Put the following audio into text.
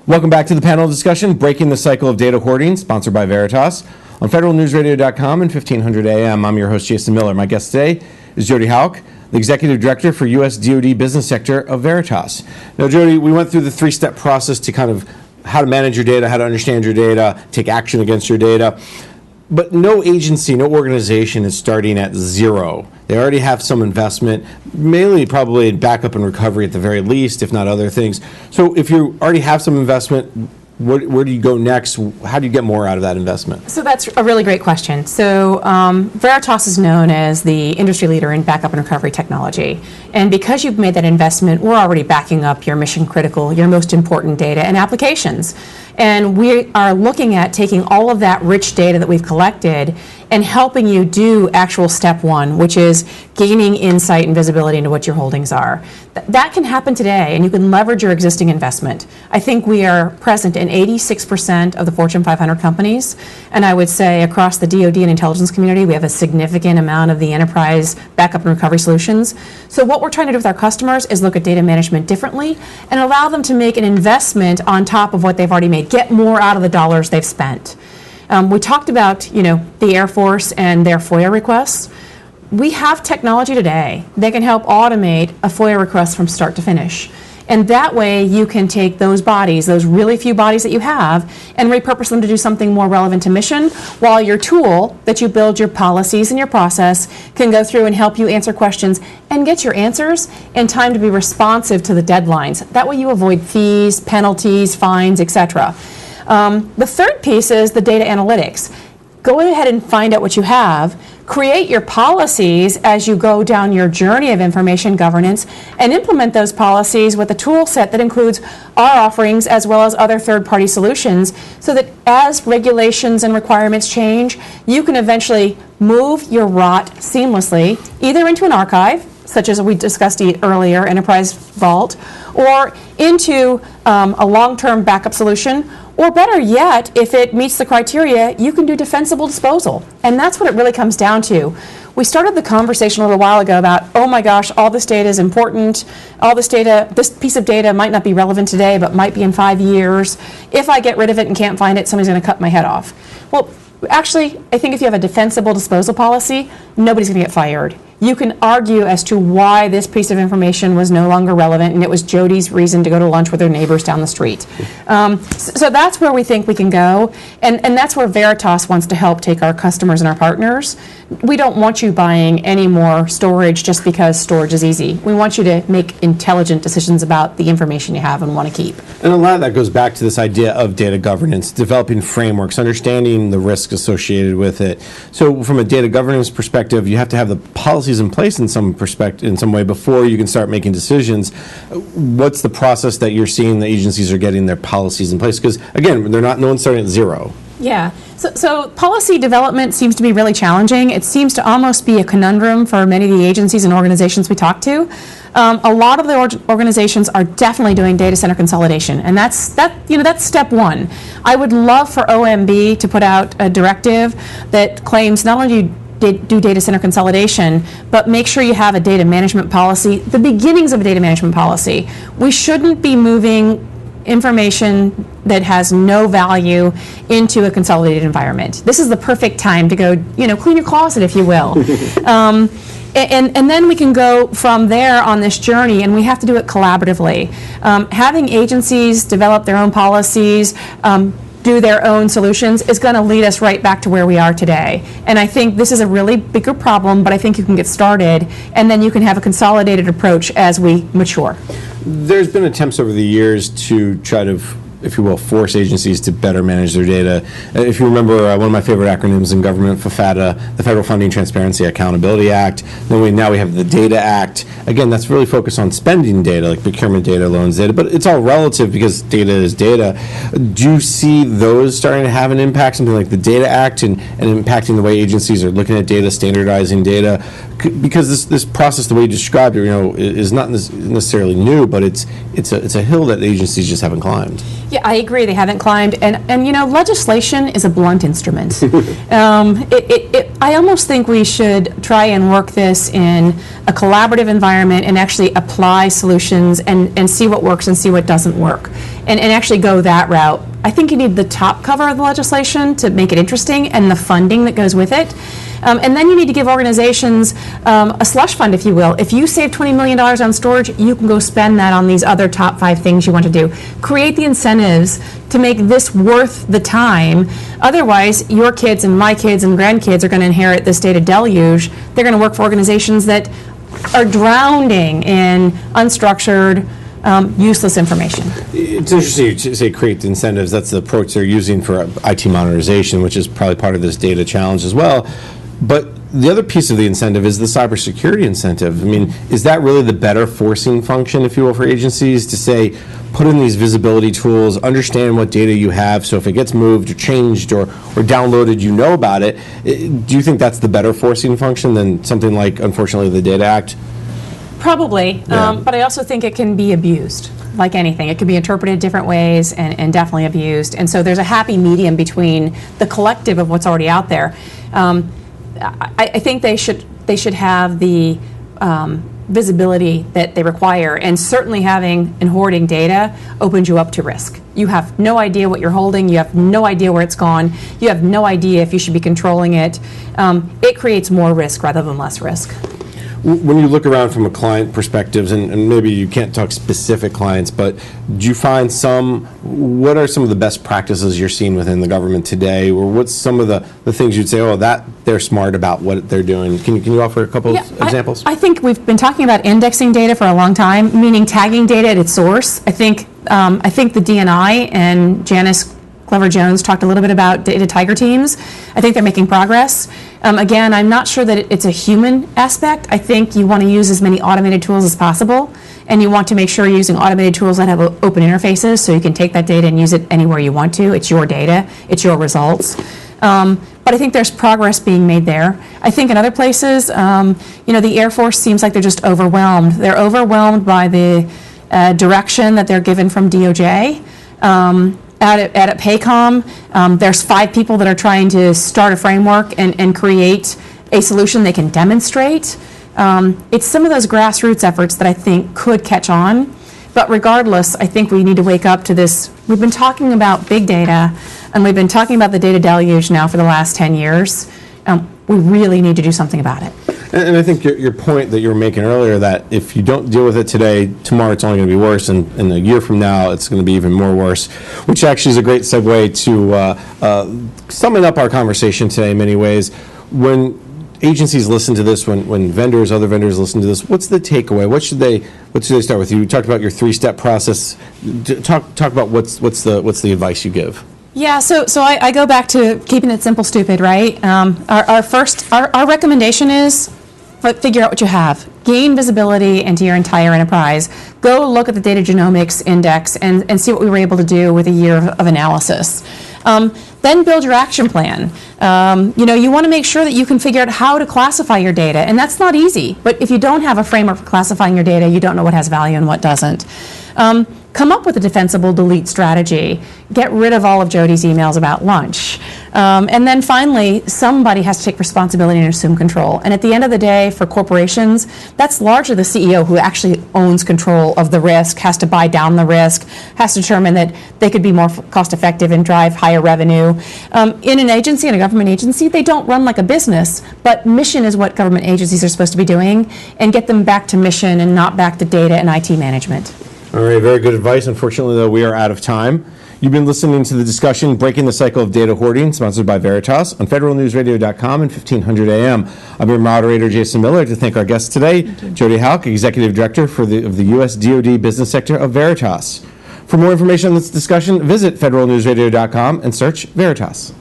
Welcome back to the panel discussion, Breaking the Cycle of Data Hoarding, sponsored by Veritas. On federalnewsradio.com and 1500 AM, I'm your host, Jason Miller. My guest today is Jody Houck, the Executive Director for U.S. DoD Business Sector of Veritas. Now, Jody, we went through the three-step process to kind of how to manage your data, how to understand your data, take action against your data. But no agency, no organization is starting at zero. They already have some investment, mainly probably in backup and recovery at the very least, if not other things. So if you already have some investment, where do you go next? How do you get more out of that investment? So that's a really great question. So Veritas is known as the industry leader in backup and recovery technology. And because you've made that investment, we're already backing up your mission critical, your most important data and applications. And we are looking at taking all of that rich data that we've collected and helping you do actual step one, which is gaining insight and visibility into what your holdings are. That can happen today, and you can leverage your existing investment. I think we are present in 86% of the Fortune 500 companies, and I would say across the DoD and intelligence community, we have a significant amount of the enterprise backup and recovery solutions. So what we're trying to do with our customers is look at data management differently and allow them to make an investment on top of what they've already made, get more out of the dollars they've spent. We talked about, the Air Force and their FOIA requests. We have technology today that can help automate a FOIA request from start to finish. And that way you can take those bodies, those really few bodies that you have, and repurpose them to do something more relevant to mission, while your tool that you build your policies and your process can go through and help you answer questions and get your answers in time to be responsive to the deadlines. That way you avoid fees, penalties, fines, etc. The third piece is the data analytics. Go ahead and find out what you have, create your policies as you go down your journey of information governance, and implement those policies with a tool set that includes our offerings as well as other third-party solutions, so that as regulations and requirements change, you can eventually move your ROT seamlessly, either into an archive, such as we discussed earlier, Enterprise Vault, or into a long-term backup solution, or better yet, if it meets the criteria, you can do defensible disposal. And that's what it really comes down to. We started the conversation a little while ago about, oh my gosh, all this data is important. All this data, this piece of data might not be relevant today, but might be in 5 years. If I get rid of it and can't find it, somebody's going to cut my head off. Well, actually, I think if you have a defensible disposal policy, nobody's going to get fired. You can argue as to why this piece of information was no longer relevant, and it was Jody's reason to go to lunch with her neighbors down the street. So that's where we think we can go, and that's where Veritas wants to help take our customers and our partners. We don't want you buying any more storage just because storage is easy. We want you to make intelligent decisions about the information you have and want to keep. And a lot of that goes back to this idea of data governance, developing frameworks, understanding the risks associated with it. So from a data governance perspective, you have to have the policies in place in some way before you can start making decisions. What's the process that you're seeing the agencies are getting their policies in place? Because again, no one's starting at zero. Yeah, so policy development seems to be really challenging. It seems to almost be a conundrum for many of the agencies and organizations we talk to. A lot of the organizations are definitely doing data center consolidation, and that's step one. I would love for OMB to put out a directive that claims not only do data center consolidation, but make sure you have a data management policy, the beginnings of a data management policy. We shouldn't be moving information that has no value into a consolidated environment. This is the perfect time to go, clean your closet, if you will. And then we can go from there on this journey, and we have to do it collaboratively. Having agencies develop their own policies, do their own solutions is going to lead us right back to where we are today. And I think this is a really bigger problem, but I think you can get started, and then you can have a consolidated approach as we mature. There's been attempts over the years to try to, if you will, force agencies to better manage their data. If you remember, one of my favorite acronyms in government, FFATA, the Federal Funding Transparency Accountability Act. Now we have the Data Act. Again, that's really focused on spending data, like procurement data, loans data, but it's all relative because data is data. Do you see those starting to have an impact, something like the Data Act, and impacting the way agencies are looking at data, standardizing data? Because this process, the way you described it, is not necessarily new, but it's a hill that the agencies just haven't climbed. Yeah, I agree. They haven't climbed, and legislation is a blunt instrument. It I almost think we should try and work this in a collaborative environment and actually apply solutions and see what works and see what doesn't work, and actually go that route. I think you need the top cover of the legislation to make it interesting and the funding that goes with it. And then you need to give organizations a slush fund, if you will. If you save $20 million on storage, you can go spend that on these other top 5 things you want to do. Create the incentives to make this worth the time. Otherwise, your kids and my kids and grandkids are going to inherit this data deluge. They're going to work for organizations that are drowning in unstructured, useless information. It's interesting to say create the incentives. That's the approach they're using for IT modernization, which is probably part of this data challenge as well. But the other piece of the incentive is the cybersecurity incentive. I mean, is that really the better forcing function, if you will, for agencies to say, put in these visibility tools, understand what data you have, so if it gets moved or changed or downloaded, you know about it. Do you think that's the better forcing function than something like, unfortunately, the Data Act? Probably, Yeah. but I also think it can be abused, like anything. It can be interpreted different ways and definitely abused. And so there's a happy medium between the collective of what's already out there. I think they should have the visibility that they require, and certainly having and hoarding data opens you up to risk. You have no idea what you're holding, you have no idea where it's gone, you have no idea if you should be controlling it. It creates more risk rather than less risk. When you look around from a client perspective, and maybe you can't talk specific clients, but do you find what are some of the best practices you're seeing within the government today, or what's some of the things you'd say, oh, that they're smart about what they're doing? Can you offer a couple of examples? I think we've been talking about indexing data for a long time, meaning tagging data at its source. I think the DNI and Janice Clever-Jones talked a little bit about data tiger teams. I think they're making progress. Again, I'm not sure that it's a human aspect. I think you want to use as many automated tools as possible, and you want to make sure you're using automated tools that have open interfaces so you can take that data and use it anywhere you want to. It's your data, it's your results. But I think there's progress being made there. I think in other places, the Air Force seems like they're just overwhelmed. They're overwhelmed by the direction that they're given from DOJ. At Paycom, there's 5 people that are trying to start a framework and create a solution they can demonstrate. It's some of those grassroots efforts that I think could catch on. But regardless, I think we need to wake up to this. We've been talking about big data, and we've been talking about the data deluge now for the last 10 years. We really need to do something about it. And I think your point that you were making earlier, that if you don't deal with it today, tomorrow it's only going to be worse, and a year from now it's going to be even more worse, which actually is a great segue to summing up our conversation today in many ways. When agencies listen to this, when other vendors listen to this, what's the takeaway? What should they start with? You talked about your 3-step process. Talk about what's the advice you give. Yeah, so I go back to keeping it simple, stupid, right? Our recommendation is figure out what you have. Gain visibility into your entire enterprise. Go look at the data genomics index and see what we were able to do with a year of analysis. Then build your action plan. You want to make sure that you can figure out how to classify your data, and that's not easy. But if you don't have a framework for classifying your data, you don't know what has value and what doesn't. Come up with a defensible delete strategy. Get rid of all of Jody's emails about lunch. And then finally, somebody has to take responsibility and assume control. And at the end of the day, for corporations, that's largely the CEO who actually owns control of the risk, has to buy down the risk, has to determine that they could be more cost effective and drive higher revenue. In an agency, in a government agency, they don't run like a business, but mission is what government agencies are supposed to be doing, and get them back to mission and not back to data and IT management. All right, very good advice. Unfortunately, though, we are out of time. You've been listening to the discussion Breaking the Cycle of Data Hoarding, sponsored by Veritas on federalnewsradio.com and 1500 AM. I'm your moderator, Jason Miller, to thank our guests today, Jody Houck, Executive Director of the U.S. DoD Business Sector of Veritas. For more information on this discussion, visit federalnewsradio.com and search Veritas.